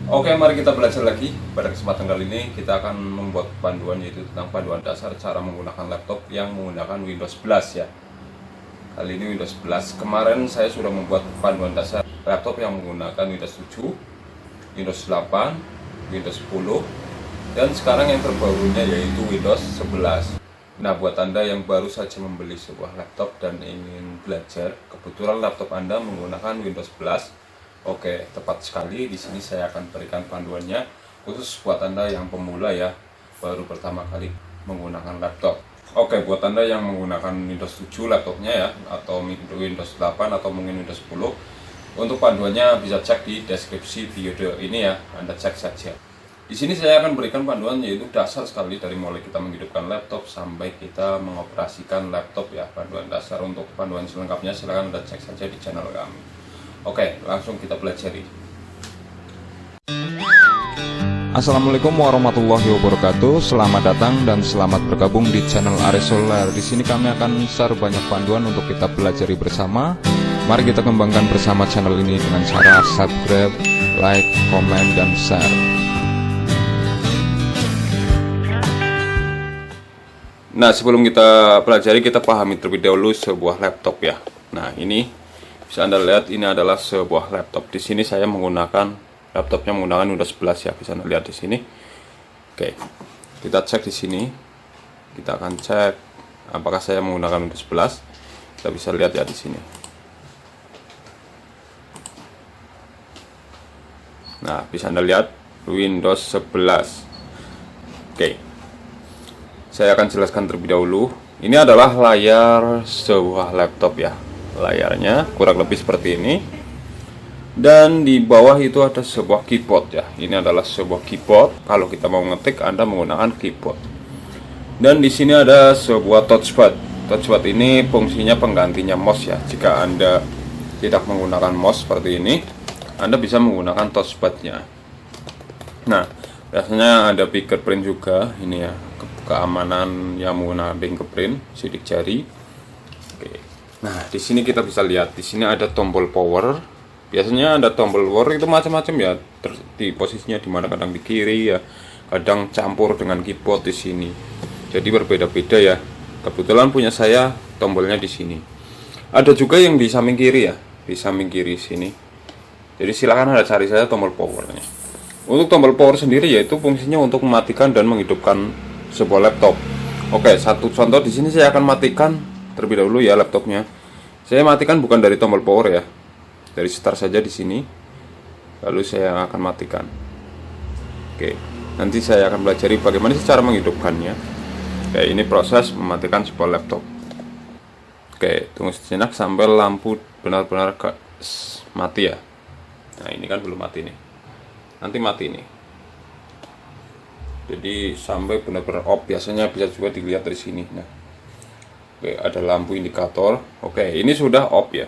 Oke, mari kita belajar lagi. Pada kesempatan kali ini kita akan membuat panduan, yaitu tentang panduan dasar cara menggunakan laptop yang menggunakan Windows 11 ya. Kali ini Windows 11. Kemarin saya sudah membuat panduan dasar laptop yang menggunakan Windows 7, Windows 8, Windows 10, dan sekarang yang terbarunya yaitu Windows 11. Nah, buat Anda yang baru saja membeli sebuah laptop dan ingin belajar, kebetulan laptop Anda menggunakan Windows 11. Oke, tepat sekali. Di sini saya akan berikan panduannya khusus buat Anda yang pemula ya, baru pertama kali menggunakan laptop. Oke, buat Anda yang menggunakan Windows 7 laptopnya ya, atau Windows 8 atau mungkin Windows 10, untuk panduannya bisa cek di deskripsi video ini ya, Anda cek saja. Di sini saya akan berikan panduan yaitu dasar sekali dari mulai kita menghidupkan laptop sampai kita mengoperasikan laptop ya, panduan dasar. Untuk panduan selengkapnya silahkan Anda cek saja di channel kami. Oke, langsung kita pelajari. Assalamualaikum warahmatullahi wabarakatuh. Selamat datang dan selamat bergabung di channel Ares Solar. Di sini kami akan share banyak panduan untuk kita pelajari bersama. Mari kita kembangkan bersama channel ini dengan cara subscribe, like, komen, dan share. Nah, sebelum kita pelajari, kita pahami terlebih dahulu sebuah laptop ya. Nah, ini bisa Anda lihat, ini adalah sebuah laptop. Di sini saya menggunakan laptopnya menggunakan Windows 11 ya. Bisa Anda lihat di sini. Oke. Kita cek di sini. Kita akan cek apakah saya menggunakan Windows 11. Kita bisa lihat ya di sini. Nah, bisa Anda lihat Windows 11. Oke. Saya akan jelaskan terlebih dahulu. Ini adalah layar sebuah laptop ya. Layarnya kurang lebih seperti ini, dan di bawah itu ada sebuah keyboard ya. Ini adalah sebuah keyboard. Kalau kita mau ngetik, Anda menggunakan keyboard. Dan di sini ada sebuah touchpad. Touchpad ini fungsinya penggantinya mouse ya. Jika Anda tidak menggunakan mouse seperti ini, Anda bisa menggunakan touchpadnya. Nah, biasanya ada fingerprint juga ini ya, keamanan yang menggunakan fingerprint, sidik jari. Oke. Nah, di sini kita bisa lihat, di sini ada tombol power. Biasanya ada tombol power itu macam-macam ya, di posisinya di mana, kadang di kiri ya, kadang campur dengan keyboard di sini. Jadi berbeda-beda ya. Kebetulan punya saya tombolnya di sini. Ada juga yang di samping kiri ya, di samping kiri sini. Jadi silakan Anda cari saja tombol powernya. Untuk tombol power sendiri yaitu fungsinya untuk mematikan dan menghidupkan sebuah laptop. Oke, satu contoh di sini saya akan matikan terlebih dahulu ya laptopnya. Saya matikan bukan dari tombol power ya, dari start saja di sini. Lalu saya akan matikan. Oke, nanti saya akan pelajari bagaimana cara menghidupkannya. Oke, ini proses mematikan sebuah laptop. Oke, tunggu sejenak sampai lampu benar-benar mati ya. Nah, ini kan belum mati nih. Nanti mati nih. Jadi sampai benar-benar off. Biasanya bisa juga dilihat dari sini. Nah, oke, ada lampu indikator. Oke, ini sudah off ya.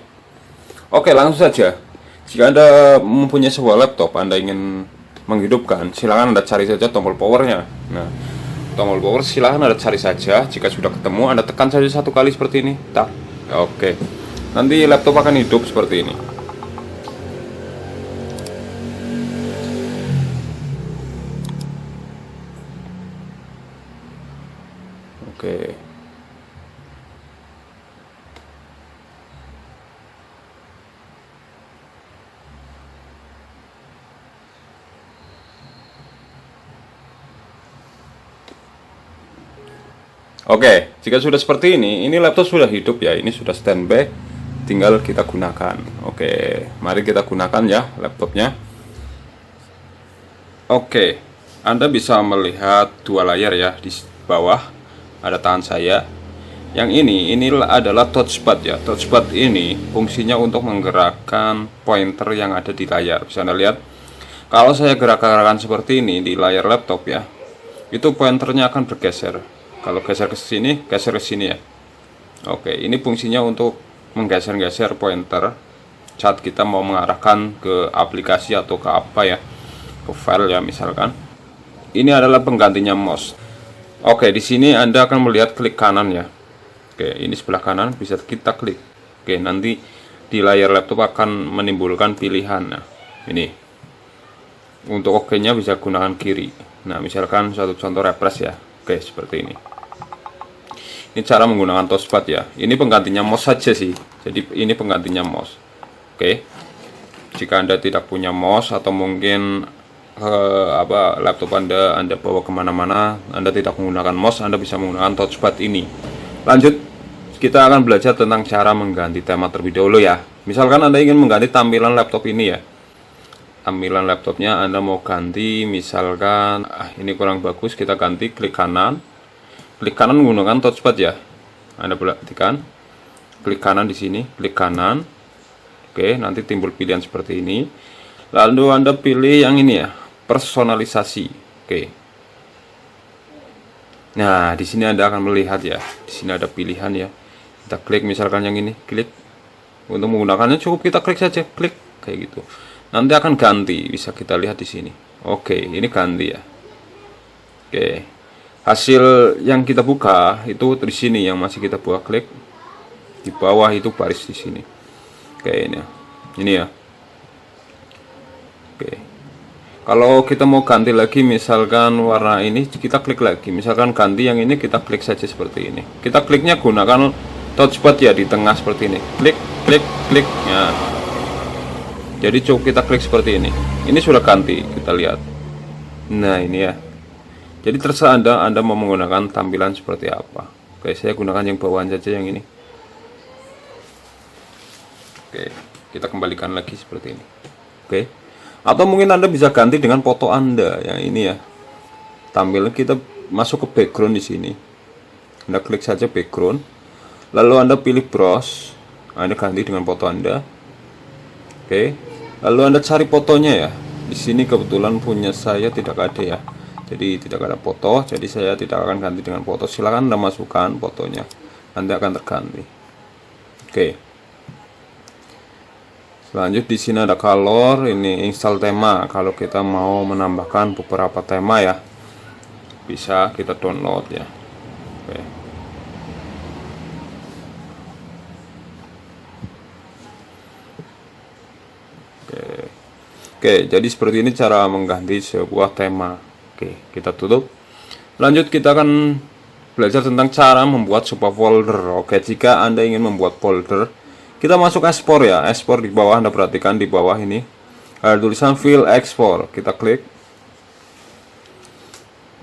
Oke, langsung saja. Jika Anda mempunyai sebuah laptop, Anda ingin menghidupkan, silakan Anda cari saja tombol powernya. Nah, tombol power silakan Anda cari saja. Jika sudah ketemu, Anda tekan saja satu kali seperti ini. Tak. Oke. Nanti laptop akan hidup seperti ini. Oke. Oke, jika sudah seperti ini laptop sudah hidup ya, ini sudah standby, tinggal kita gunakan. Oke, mari kita gunakan ya laptopnya. Oke, Anda bisa melihat dua layar ya, di bawah ada tangan saya. Yang ini adalah touchpad ya. Touchpad ini fungsinya untuk menggerakkan pointer yang ada di layar. Bisa Anda lihat, kalau saya gerak-gerakan seperti ini di layar laptop ya, itu pointernya akan bergeser. Kalau geser ke sini, geser ke sini ya. Oke, ini fungsinya untuk menggeser-geser pointer saat kita mau mengarahkan ke aplikasi atau ke apa ya, ke file ya misalkan. Ini adalah penggantinya mouse. Oke, di sini Anda akan melihat klik kanan ya. Oke, ini sebelah kanan bisa kita klik. Oke, nanti di layar laptop akan menimbulkan pilihan. Nah, ini. Untuk OK-nya bisa gunakan kiri. Nah, misalkan satu contoh refresh ya. Oke, seperti ini. Ini cara menggunakan touchpad ya. Ini penggantinya mouse saja sih. Jadi ini penggantinya mouse. Oke. Jika Anda tidak punya mouse atau mungkin laptop Anda bawa kemana-mana, Anda tidak menggunakan mouse, Anda bisa menggunakan touchpad ini. Lanjut, kita akan belajar tentang cara mengganti tema terlebih dahulu ya. Misalkan Anda ingin mengganti tampilan laptop ini ya. Tampilan laptopnya Anda mau ganti, misalkan ini kurang bagus, kita ganti, klik kanan menggunakan touchpad ya. Anda perhatikan, klik kanan di sini, klik kanan. Oke, nanti timbul pilihan seperti ini. Lalu Anda pilih yang ini ya, personalisasi. Oke. Nah, di sini Anda akan melihat ya, di sini ada pilihan ya. Kita klik misalkan yang ini, klik. Untuk menggunakannya cukup kita klik saja, klik kayak gitu. Nanti akan ganti, bisa kita lihat di sini. Oke, ini ganti ya. Oke. Hasil yang kita buka itu di sini yang masih kita buka, klik. Di bawah itu baris di sini. Oke, ini ya. Ini ya. Oke. Kalau kita mau ganti lagi misalkan warna ini, kita klik lagi. Misalkan ganti yang ini, kita klik saja seperti ini. Kita kliknya gunakan touchpad ya di tengah seperti ini. Klik, klik, klik. Ya. Jadi cukup kita klik seperti ini. Ini sudah ganti, kita lihat. Nah, ini ya. Jadi terserah Anda mau menggunakan tampilan seperti apa. Oke, saya gunakan yang bawahan saja yang ini. Oke, kita kembalikan lagi seperti ini. Oke. Atau mungkin Anda bisa ganti dengan foto Anda yang ini ya. Tampilan kita masuk ke background di sini. Anda klik saja background. Lalu Anda pilih browse. Anda ganti dengan foto Anda. Oke. Lalu Anda cari fotonya ya. Di sini kebetulan punya saya tidak ada ya. Jadi tidak ada foto, jadi saya tidak akan ganti dengan foto. Silakan Anda masukkan fotonya. Anda akan terganti. Oke. Lanjut di sini ada color, ini install tema. Kalau kita mau menambahkan beberapa tema ya, bisa kita download ya. Oke. Oke, jadi seperti ini cara mengganti sebuah tema. Oke, kita tutup. Lanjut kita akan belajar tentang cara membuat sebuah folder. Oke, jika Anda ingin membuat folder, kita masuk ekspor ya. Ekspor di bawah, Anda perhatikan di bawah ini ada tulisan file export. Kita klik.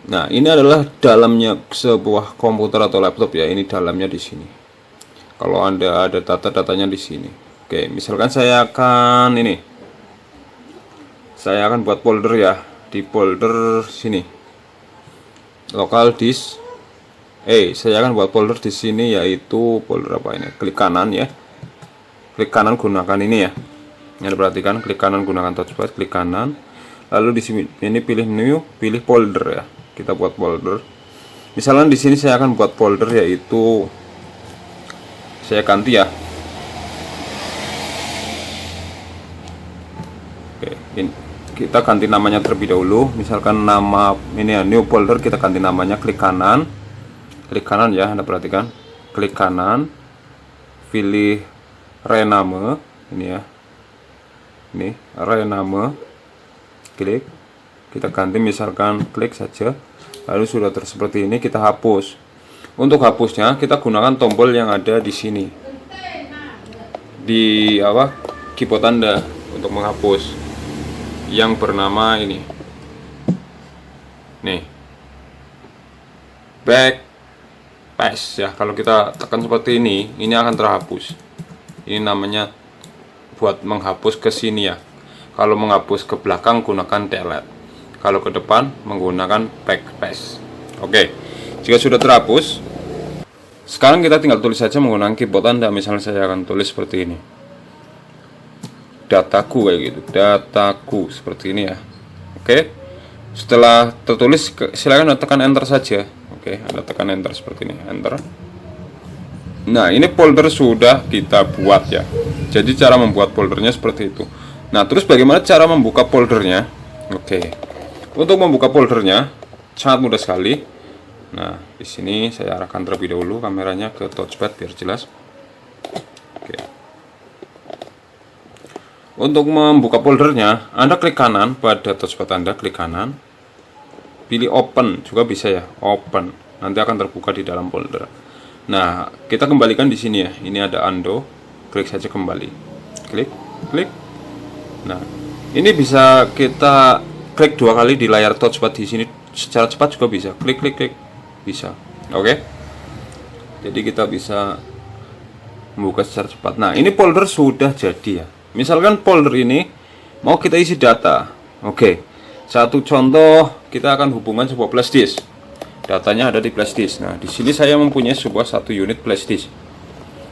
Nah, ini adalah dalamnya sebuah komputer atau laptop ya. Ini dalamnya di sini. Kalau Anda ada data-datanya di sini. Oke, misalkan saya akan buat folder ya. Di folder sini. Local disk. Saya akan buat folder di sini yaitu folder apa ini? Klik kanan ya. Klik kanan gunakan ini ya. Anda perhatikan, klik kanan gunakan touchpad, klik kanan. Lalu di sini ini pilih new, pilih folder ya. Kita buat folder. Misalnya di sini saya akan buat folder yaitu saya ganti ya. Oke, ini kita ganti namanya terlebih dahulu. Misalkan nama ini ya, new folder, kita ganti namanya, klik kanan ya. Anda perhatikan, klik kanan, pilih rename ini ya, ini rename, klik, kita ganti misalkan, klik saja. Lalu sudah seperti ini, kita hapus. Untuk hapusnya kita gunakan tombol yang ada di sini di keyboard Anda untuk menghapus yang bernama ini nih, backspace ya. Kalau kita tekan seperti ini akan terhapus. Ini namanya buat menghapus ke sini ya. Kalau menghapus ke belakang gunakan delete, kalau ke depan menggunakan backspace. Oke, jika sudah terhapus, sekarang kita tinggal tulis saja menggunakan keyboard Anda. Misalnya saya akan tulis seperti ini, dataku kayak gitu, dataku seperti ini ya. Oke, setelah tertulis silakan tekan enter saja. Oke, Anda tekan enter seperti ini, enter. Nah, ini folder sudah kita buat ya. Jadi cara membuat foldernya seperti itu. Nah, terus bagaimana cara membuka foldernya? Oke, untuk membuka foldernya sangat mudah sekali. Nah, di sini saya arahkan terlebih dahulu kameranya ke touchpad biar jelas. Oke. Untuk membuka foldernya, Anda klik kanan pada touchpad Anda, klik kanan. Pilih open, juga bisa ya, open. Nanti akan terbuka di dalam folder. Nah, kita kembalikan di sini ya. Ini ada undo, klik saja kembali. Klik, klik. Nah, ini bisa kita klik 2 kali di layar touchpad di sini secara cepat juga bisa. Klik, klik, klik. Bisa. Oke. Jadi kita bisa membuka secara cepat. Nah, ini folder sudah jadi ya. Misalkan folder ini mau kita isi data. Oke. Satu contoh, kita akan hubungkan sebuah flash disk. Datanya ada di flash disk. Nah, di sini saya mempunyai satu unit flash disk.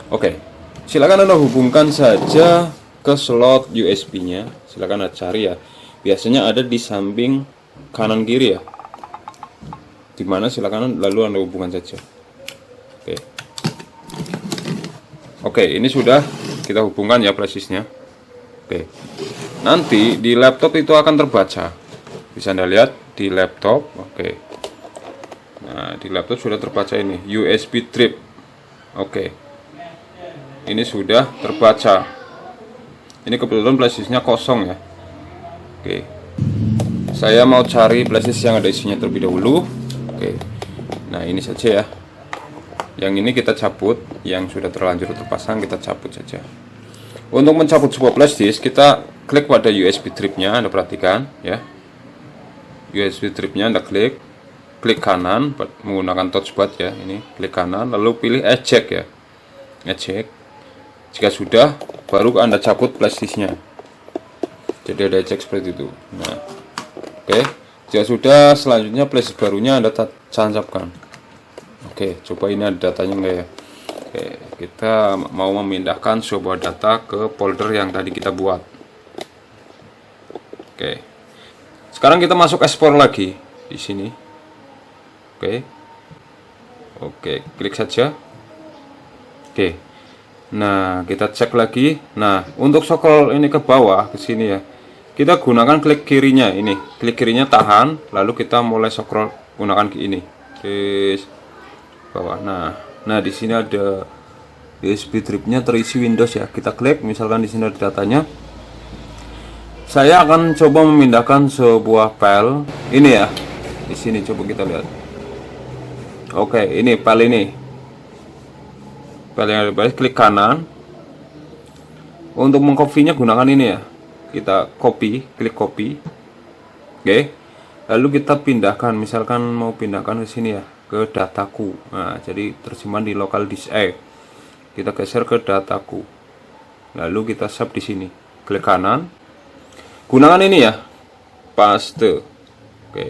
Oke. Silakan Anda hubungkan saja ke slot USB-nya. Silakan Anda cari ya. Biasanya ada di samping kanan kiri ya. Dimana silakan lalu Anda hubungkan saja. Oke. Oke, ini sudah kita hubungkan ya flash disk-nya. Oke. Nanti di laptop itu akan terbaca. Bisa Anda lihat di laptop. Oke. Nah, di laptop sudah terbaca ini USB trip. Oke. Ini sudah terbaca. Ini kebetulan flash disk-nya kosong ya. Oke. Saya mau cari flash disk yang ada isinya terlebih dahulu. Oke. Nah, ini saja ya. Yang ini kita cabut, yang sudah terlanjur terpasang kita cabut saja. Untuk mencabut sebuah flash disk, kita klik pada USB trip-nya, Anda perhatikan ya. USB trip-nya Anda klik kanan menggunakan touchpad ya, ini klik kanan lalu pilih eject ya. Eject. Jika sudah, baru Anda cabut flash disk-nya. Jadi ada eject seperti itu. Nah, oke. Jika sudah, selanjutnya flash disk barunya Anda tancapkan. Oke, coba ini ada datanya enggak ya. Oke, kita mau memindahkan sebuah data ke folder yang tadi kita buat. Oke. Sekarang kita masuk ekspor lagi di sini. Oke. Oke, klik saja. Oke. Nah, kita cek lagi. Nah, untuk scroll ini ke bawah ke sini ya. Kita gunakan klik kirinya ini. Klik kirinya tahan, lalu kita mulai scroll gunakan ini. Oke. Bawah. Nah, di sini ada USB drive-nya terisi Windows ya. Kita klik, misalkan di sini ada datanya. Saya akan coba memindahkan sebuah file ini ya. Di sini coba kita lihat. Oke, ini file ini. File yang ada di bawah, klik kanan. Untuk mengcopy-nya gunakan ini ya. Kita copy, klik copy. Oke. Lalu kita pindahkan, misalkan mau pindahkan ke sini ya, ke dataku. Nah, jadi tersimpan di local disk E. Kita geser ke dataku. Lalu kita save di sini. Klik kanan. Gunakan ini ya. Paste. Oke.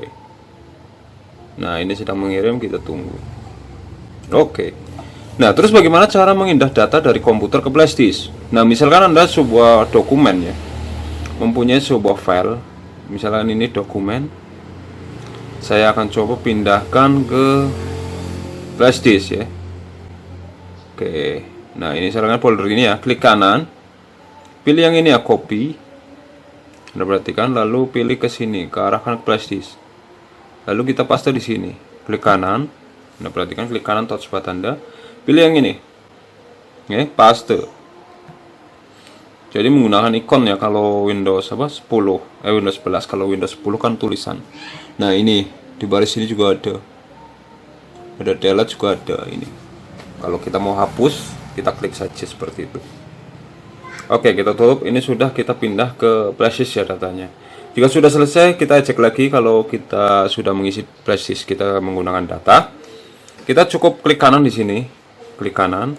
Nah, ini sedang mengirim, kita tunggu. Oke. Nah, terus bagaimana cara mengindah data dari komputer ke flash disk? Nah, misalkan Anda sebuah dokumen ya. Mempunyai sebuah file. Misalkan ini dokumen. Saya akan coba pindahkan ke flash disk ya. Oke. Nah, ini misalkan folder ini ya. Klik kanan. Pilih yang ini ya, copy. Anda perhatikan, lalu pilih ke sini, ke arahkan ke flash disk. Lalu kita paste di sini. Klik kanan. Anda perhatikan, klik kanan touchpad Anda. Pilih yang ini. Oke, paste. Jadi menggunakan ikon ya kalau Windows 10, Windows 11. Kalau Windows 10 kan tulisan. Nah, ini di baris ini juga ada. Ada delete juga ada ini. Kalau kita mau hapus, kita klik saja seperti itu. Oke, kita tutup. Ini sudah kita pindah ke flash disk ya datanya. Jika sudah selesai, kita cek lagi kalau kita sudah mengisi flash disk kita menggunakan data. Kita cukup klik kanan di sini, klik kanan.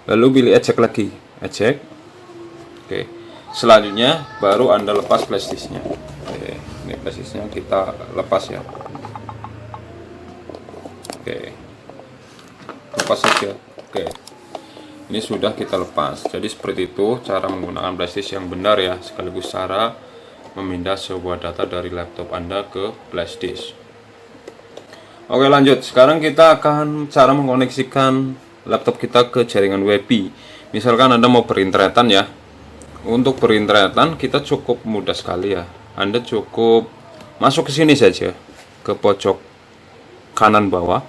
Lalu pilih eject lagi, eject. Oke. Selanjutnya baru Anda lepas flash disknya. Oke, ini flash disknya kita lepas ya. Oke. Lepas saja. Oke. Ini sudah kita lepas. Jadi seperti itu cara menggunakan flash disk yang benar ya, sekaligus cara memindah sebuah data dari laptop Anda ke flash disk. Oke, lanjut. Sekarang kita akan cara mengkoneksikan laptop kita ke jaringan WiFi. Misalkan Anda mau berinternetan ya. Untuk berinternetan kita cukup mudah sekali ya. Anda cukup masuk ke sini saja, ke pojok kanan bawah.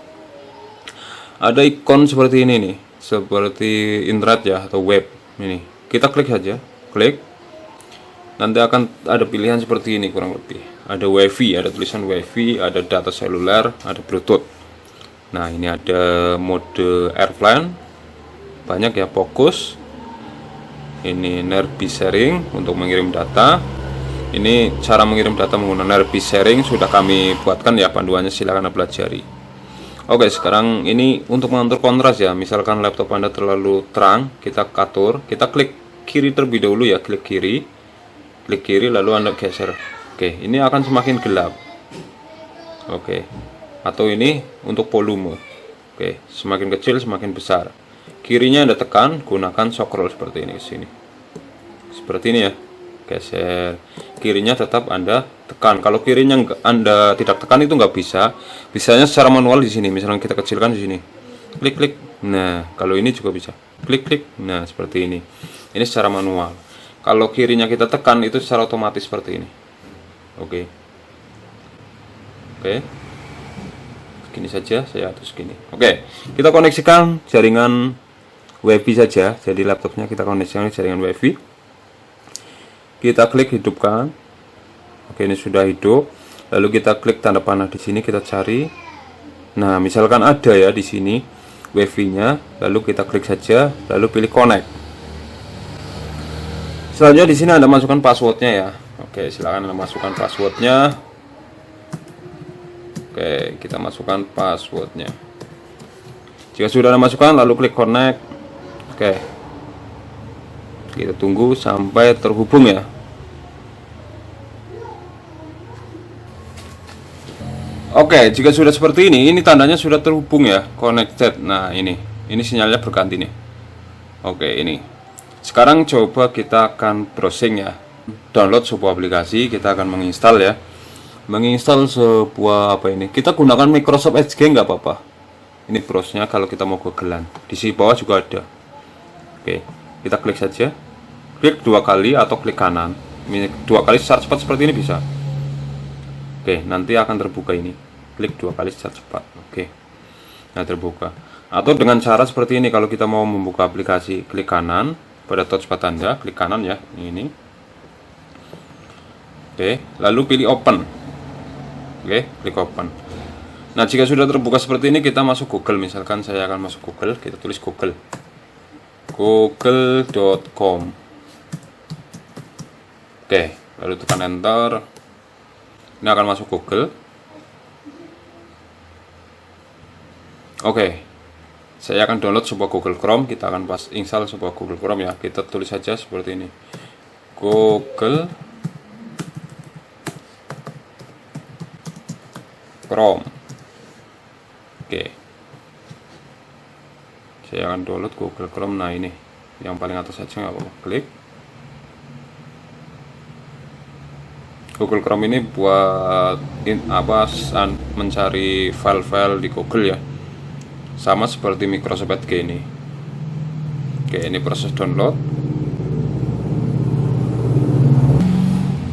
Ada ikon seperti ini nih, seperti internet ya atau web ini. Kita klik saja, klik. nanti akan ada pilihan seperti ini kurang lebih. Ada WiFi, ada tulisan WiFi, ada data seluler, ada Bluetooth. Nah, ini ada mode airplane, banyak ya, fokus. Ini nearby sharing untuk mengirim data. Ini cara mengirim data menggunakan nearby sharing sudah kami buatkan ya panduannya, silakan pelajari. Oke, sekarang ini untuk mengatur kontras ya. Misalkan laptop Anda terlalu terang, kita atur, kita klik kiri terlebih dahulu ya, klik kiri lalu Anda geser. Oke, ini akan semakin gelap. Oke. Atau ini untuk volume. Oke, semakin kecil semakin besar. Kirinya Anda tekan, gunakan scroll seperti ini ke sini. Seperti ini ya. Geser. Kirinya tetap Anda tekan. Kalau kirinya Anda tidak tekan itu nggak bisa. Bisanya secara manual di sini. Misalnya kita kecilkan di sini. Klik. Nah, kalau ini juga bisa. Klik. Nah, seperti ini. Ini secara manual. Kalau kirinya kita tekan itu secara otomatis seperti ini. Oke. Gini saja, saya atur segini. Oke, kita koneksikan jaringan WiFi saja. Jadi laptopnya kita koneksikan jaringan WiFi. Kita klik hidupkan. Oke, ini sudah hidup. Lalu kita klik tanda panah di sini, kita cari. Nah, misalkan ada ya di sini WiFi-nya, lalu kita klik saja, lalu pilih connect. Selanjutnya di sini Anda masukkan passwordnya ya. Oke, silakan Anda masukkan passwordnya. Oke, kita masukkan passwordnya. Jika sudah Anda masukkan, lalu klik connect. Oke, kita tunggu sampai terhubung ya. Oke, jika sudah seperti ini tandanya sudah terhubung ya, connected. Nah, ini sinyalnya berganti nih. Oke, ini. Sekarang coba kita akan browsing ya. Download sebuah aplikasi, kita akan menginstal ya. Menginstal sebuah apa ini? Kita gunakan Microsoft Edge nggak apa-apa. Ini browse-nya kalau kita mau googlean. Di sini bawah juga ada. Oke, kita klik saja. Klik 2 kali atau klik kanan. 2 kali secara cepat seperti ini bisa. Oke, nanti akan terbuka ini. Klik 2 kali secara cepat. Oke. Nah, terbuka. Atau dengan cara seperti ini, kalau kita mau membuka aplikasi, klik kanan pada touchpad Anda, klik kanan ya, ini. Oke, lalu pilih open. Oke, klik open. Nah, jika sudah terbuka seperti ini, kita masuk Google. Misalkan saya akan masuk Google, kita tulis Google. google.com. Oke, lalu tekan enter. Ini akan masuk Google. Oke, saya akan download sebuah Google Chrome. Kita akan install sebuah Google Chrome ya. Kita tulis saja seperti ini, Google Chrome. Oke, saya akan download Google Chrome. Nah, ini yang paling atas saja, nggak apa-apa. Klik. Google Chrome ini buat mencari file-file di Google ya, sama seperti Microsoft Edge ini. Oke, ini proses download.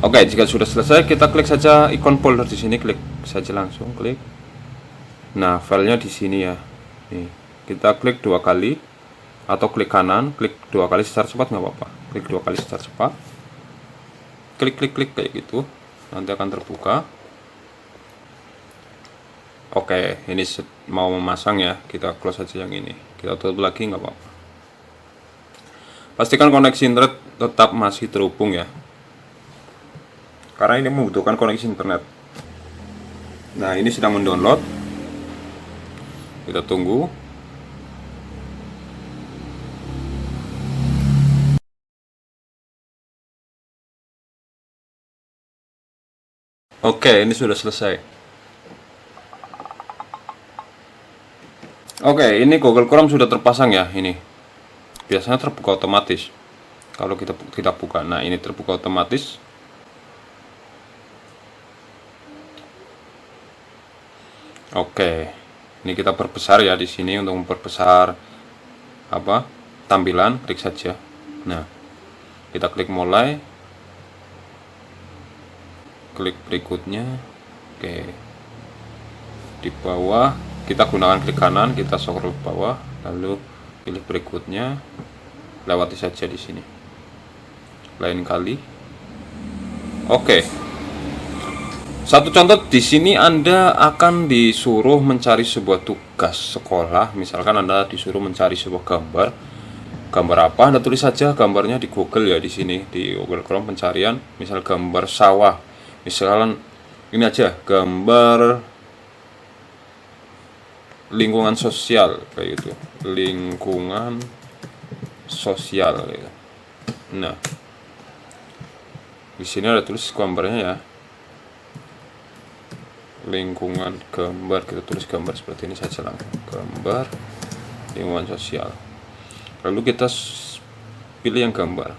Oke, jika sudah selesai, kita klik saja ikon folder di sini, klik saja langsung, klik. Nah, filenya di sini ya. Nih, kita klik 2 kali atau klik kanan, klik 2 kali secara cepat nggak apa-apa. Klik 2 kali secara cepat. Klik kayak gitu. Nanti akan terbuka. Oke, ini mau memasang ya. Kita close saja yang ini. Kita tutup lagi nggak apa-apa. Pastikan koneksi internet tetap masih terhubung ya, karena ini membutuhkan koneksi internet. Nah, ini sedang mendownload. Kita tunggu. Oke, ini sudah selesai. Oke, ini Google Chrome sudah terpasang ya. Ini biasanya terbuka otomatis kalau kita tidak buka. Nah, ini terbuka otomatis. Oke, ini kita perbesar ya di sini untuk memperbesar tampilan. Klik saja. Nah, kita klik mulai. Klik berikutnya. Oke, di bawah kita gunakan klik kanan, kita scroll ke bawah, lalu pilih berikutnya, lewati saja di sini. Lain kali. Oke. Satu contoh di sini Anda akan disuruh mencari sebuah tugas sekolah. Misalkan Anda disuruh mencari sebuah gambar. Gambar apa? Anda tulis saja gambarnya di Google ya, di sini di Google Chrome pencarian, misal gambar sawah. Misalkan ini aja, gambar lingkungan sosial kayak gitu. Lingkungan sosial gitu. Nah, di sini ada tulis gambarnya ya. Lingkungan gambar, kita tulis gambar seperti ini saja langsung, gambar lingkungan sosial. Lalu kita pilih yang gambar,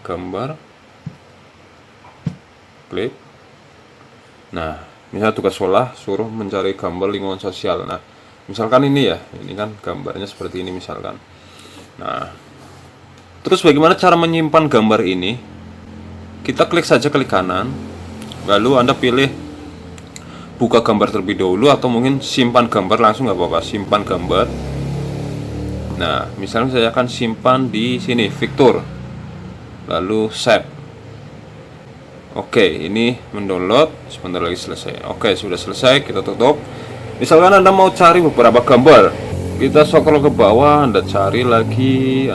klik. Nah, misalnya tugas sekolah suruh mencari gambar lingkungan sosial. Nah, misalkan ini ya, ini kan gambarnya seperti ini misalkan. Nah, terus bagaimana cara menyimpan gambar ini? Kita klik saja klik kanan, lalu Anda pilih buka gambar terlebih dahulu, atau mungkin simpan gambar langsung nggak apa-apa, simpan gambar. Nah, misalnya saya akan simpan di sini, Victor, lalu save. Oke, ini mendownload, sebentar lagi selesai. Oke, sudah selesai, kita tutup. Misalkan Anda mau cari beberapa gambar, kita scroll ke bawah, Anda cari lagi.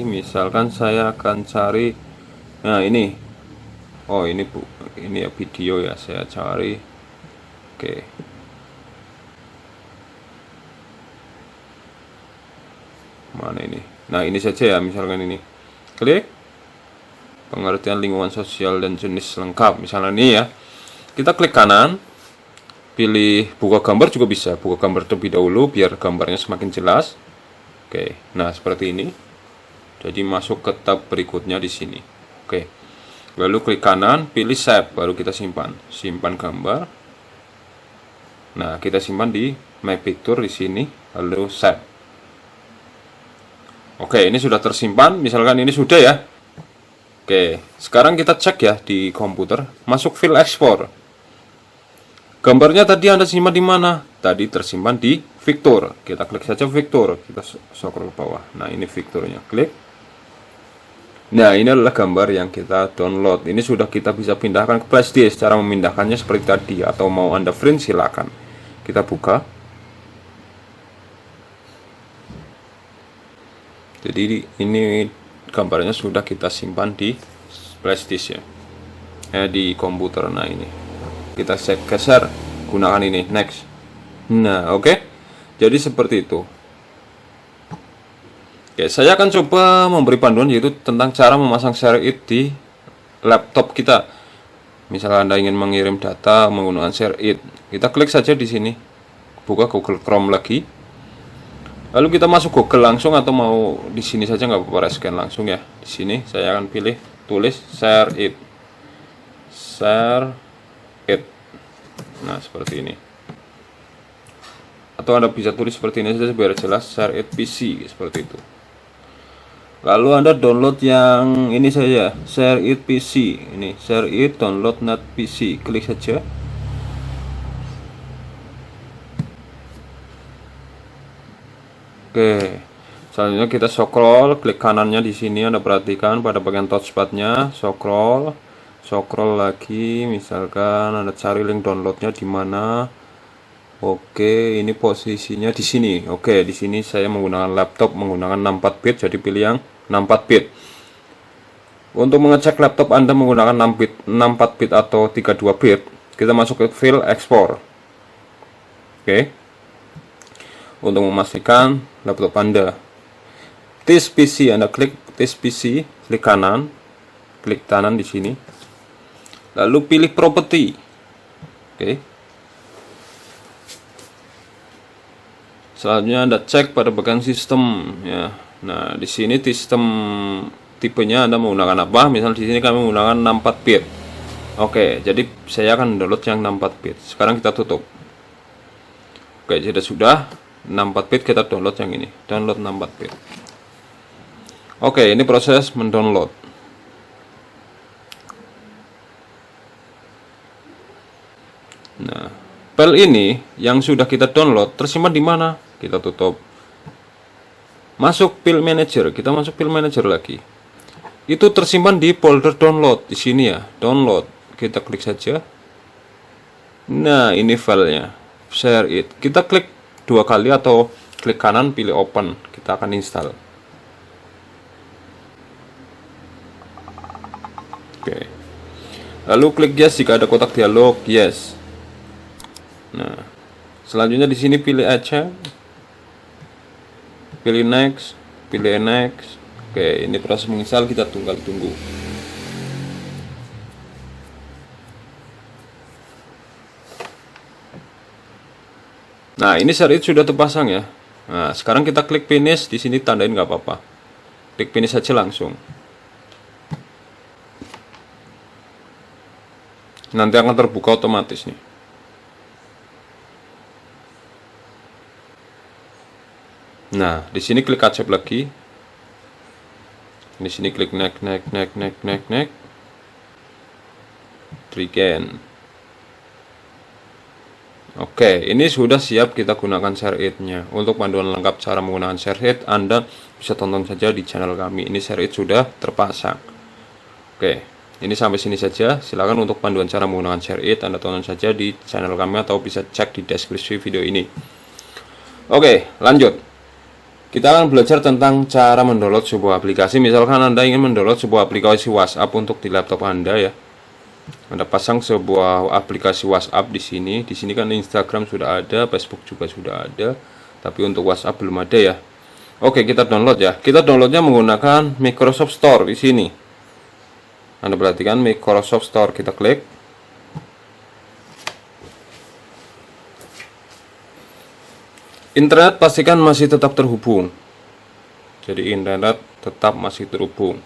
Misalkan saya akan cari, nah ini, oh ini bu, ini ya video ya, saya cari. Oke. Mana ini? Nah, ini saja ya, misalkan ini. Klik. Pengertian lingkungan sosial dan jenis lengkap. Misalnya ini ya. Kita klik kanan. Pilih buka gambar juga bisa. Buka gambar terlebih dahulu biar gambarnya semakin jelas. Oke. Nah, seperti ini. Jadi masuk ke tab berikutnya di sini. Oke. Lalu klik kanan, pilih save, baru kita simpan. Simpan gambar. Nah, kita simpan di My Picture di sini, lalu save. Oke, ini sudah tersimpan. Misalkan ini sudah ya. Oke, sekarang kita cek ya di komputer, masuk file export. Gambarnya tadi Anda simpan di mana? Tadi tersimpan di Victor. Kita klik saja Victor, kita scroll ke bawah. Nah, ini Victornya, klik. Nah, ini adalah gambar yang kita download. Ini sudah kita bisa pindahkan ke flash disk. Cara memindahkannya seperti tadi, atau mau Anda print silakan. Kita buka. Jadi ini gambarnya sudah kita simpan di flash disk ya. Di komputer. Nah, ini. Kita geser, gunakan ini, next. Nah, oke. Jadi seperti itu. Oke, saya akan coba memberi panduan yaitu tentang cara memasang ShareIt di laptop kita. Misalnya Anda ingin mengirim data menggunakan ShareIt, kita klik saja di sini. Buka Google Chrome lagi. Lalu kita masuk Google langsung, atau mau di sini saja nggak apa-apa, scan langsung ya. Di sini saya akan pilih tulis ShareIt. ShareIt. Nah, seperti ini. Atau Anda bisa tulis seperti ini saja biar jelas, ShareIt PC seperti itu. Lalu Anda download yang ini saja, ShareIt PC. Ini ShareIt download net PC. Klik saja. Oke. Selanjutnya kita scroll, klik kanannya di sini. Anda perhatikan pada bagian touchpadnya, scroll lagi. Misalkan Anda cari link downloadnya di mana. Oke, ini posisinya di sini. Oke, di sini saya menggunakan laptop menggunakan 64 bit, jadi pilih yang 64 bit. Untuk mengecek laptop Anda menggunakan 64 bit atau 32 bit, kita masuk ke file export. Oke. Untuk memastikan laptop Anda this PC, Anda klik this PC, klik kanan di sini. Lalu pilih property. Oke. Selanjutnya Anda cek pada bagian sistem ya. Nah, di sini sistem tipenya Anda menggunakan apa? Misal di sini kami menggunakan 64 bit. Oke, jadi saya akan download yang 64 bit. Sekarang kita tutup. Oke, jadi sudah 64 bit, kita download yang ini. Download 64 bit. Oke, ini proses mendownload. Nah, file ini yang sudah kita download tersimpan di mana? Kita tutup. Masuk file manager, kita masuk file manager lagi. Itu tersimpan di folder download di sini ya, download. kita klik saja. Nah, ini filenya, share it. Kita klik 2 kali atau klik kanan, pilih open. Kita akan install. Oke. Lalu klik yes jika ada kotak dialog, yes. Nah, selanjutnya di sini pilih aja. Pilih next, pilih next. Oke, ini proses menginstal, kita tunggu. Nah, ini share it sudah terpasang ya. Nah, sekarang kita klik finish, di sini tandain nggak apa-apa. Klik finish saja langsung. Nanti akan terbuka otomatis nih. Nah, di sini klik accept lagi. Di sini klik next. Again. Oke, ini sudah siap kita gunakan share it-nya. Untuk panduan lengkap cara menggunakan share it, Anda bisa tonton saja di channel kami. Ini share it sudah terpasang. Oke, ini sampai sini saja. Silakan untuk panduan cara menggunakan share it, Anda tonton saja di channel kami atau bisa cek di deskripsi video ini. Oke, lanjut. Kita akan belajar tentang cara mendownload sebuah aplikasi. Misalkan Anda ingin mendownload sebuah aplikasi WhatsApp untuk di laptop Anda ya. Anda pasang sebuah aplikasi WhatsApp di sini. Di sini kan Instagram sudah ada, Facebook juga sudah ada, tapi untuk WhatsApp belum ada ya. Oke, kita download ya. Kita downloadnya menggunakan Microsoft Store di sini. Anda perhatikan Microsoft Store, kita klik. Internet pastikan masih tetap terhubung. Jadi internet tetap masih terhubung.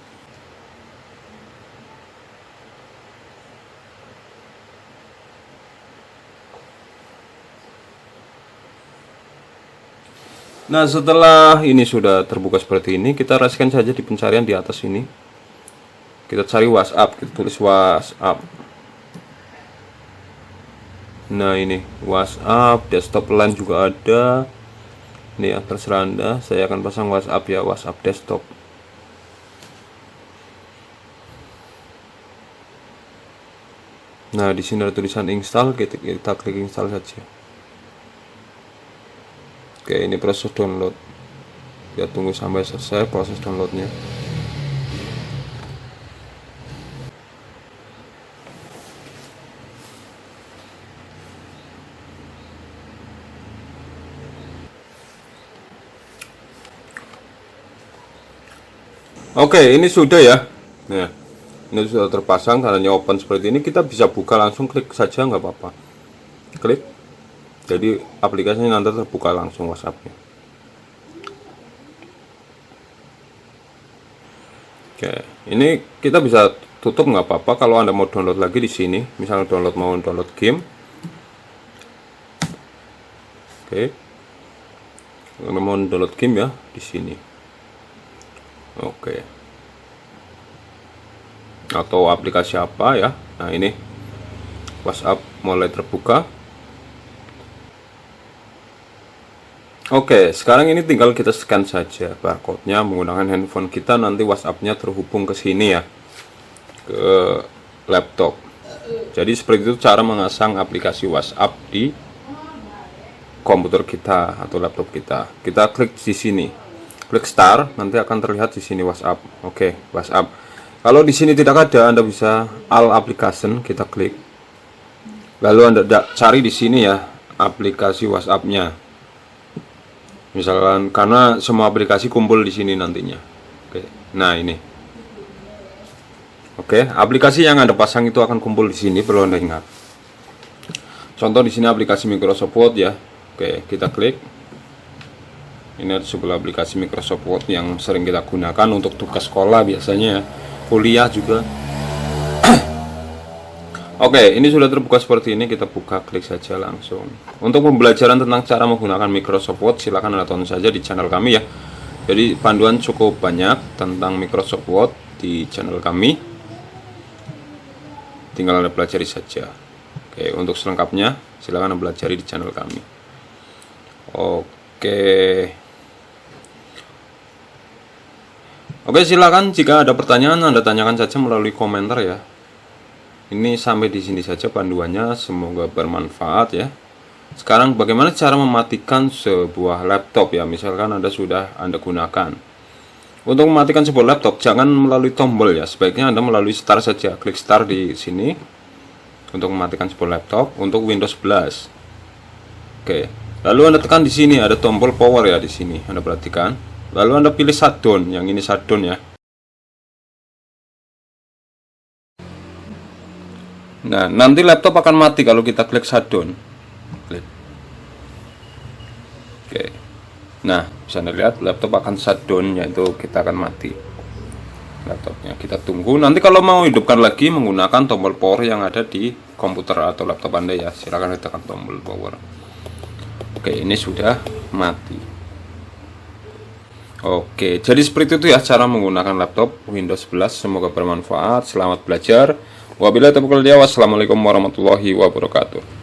Nah, setelah ini sudah terbuka seperti ini, kita rasakan saja di pencarian di atas ini. Kita cari WhatsApp, kita tulis WhatsApp. Nah, ini WhatsApp, desktop line juga ada. Ini ya, terserah Anda. Saya akan pasang WhatsApp ya, WhatsApp desktop. Nah, di sini ada tulisan install, kita klik install saja. Oke, ini proses download. Kita tunggu sampai selesai proses downloadnya. Oke, ini sudah ya. Nah, ini sudah terpasang, tandanya open seperti ini. Kita bisa buka langsung, klik saja nggak apa-apa. Klik. Jadi aplikasinya nanti terbuka langsung WhatsApp-nya. Oke, ini kita bisa tutup nggak apa-apa kalau Anda mau download lagi di sini. Misalnya mau download game. Oke. Anda mau download game ya di sini. Oke. Atau aplikasi apa ya? Nah, ini WhatsApp mulai terbuka. Oke, sekarang ini tinggal kita scan saja barcode-nya menggunakan handphone kita, nanti WhatsApp-nya terhubung ke sini ya, ke laptop. Jadi seperti itu cara mengasang aplikasi WhatsApp di komputer kita atau laptop kita. Kita klik di sini, klik start, nanti akan terlihat di sini WhatsApp. Oke, WhatsApp. Kalau di sini tidak ada, Anda bisa all application, kita klik. Lalu Anda cari di sini ya aplikasi WhatsApp-nya. Misalkan karena semua aplikasi kumpul di sini nantinya. Oke. Nah, ini. Oke, aplikasi yang Anda pasang itu akan kumpul di sini, perlu Anda ingat. Contoh di sini aplikasi Microsoft Word ya. Oke, kita klik. Ini ada sebuah aplikasi Microsoft Word yang sering kita gunakan untuk tugas sekolah biasanya ya. Kuliah juga. Oke, ini sudah terbuka seperti ini, kita buka, klik saja langsung. Untuk pembelajaran tentang cara menggunakan Microsoft Word, silakan Anda tonton saja di channel kami ya. Jadi panduan cukup banyak tentang Microsoft Word di channel kami. Tinggal Anda pelajari saja. Oke, untuk selengkapnya silakan Anda pelajari di channel kami. Oke, silakan jika ada pertanyaan Anda tanyakan saja melalui komentar ya. Ini sampai di sini saja panduannya, semoga bermanfaat ya. Sekarang bagaimana cara mematikan sebuah laptop ya, misalkan Anda gunakan. Untuk mematikan sebuah laptop jangan melalui tombol ya, sebaiknya Anda melalui start saja. Klik start di sini untuk mematikan sebuah laptop untuk Windows 11. Oke. Lalu Anda tekan di sini ada tombol power ya di sini. Anda perhatikan. Lalu Anda pilih shutdown, yang ini shutdown ya. Nah, nanti laptop akan mati kalau kita klik shutdown. Klik. Oke. Nah, bisa Anda lihat laptop akan shutdown, yaitu kita akan mati laptopnya. Kita tunggu. Nanti kalau mau hidupkan lagi menggunakan tombol power yang ada di komputer atau laptop Anda ya. Silakan tekan tombol power. Oke, ini sudah mati. Oke, jadi seperti itu ya cara menggunakan laptop Windows 11. Semoga bermanfaat. Selamat belajar. Wabillahi taufiq wal hidayah. Wassalamualaikum warahmatullahi wabarakatuh.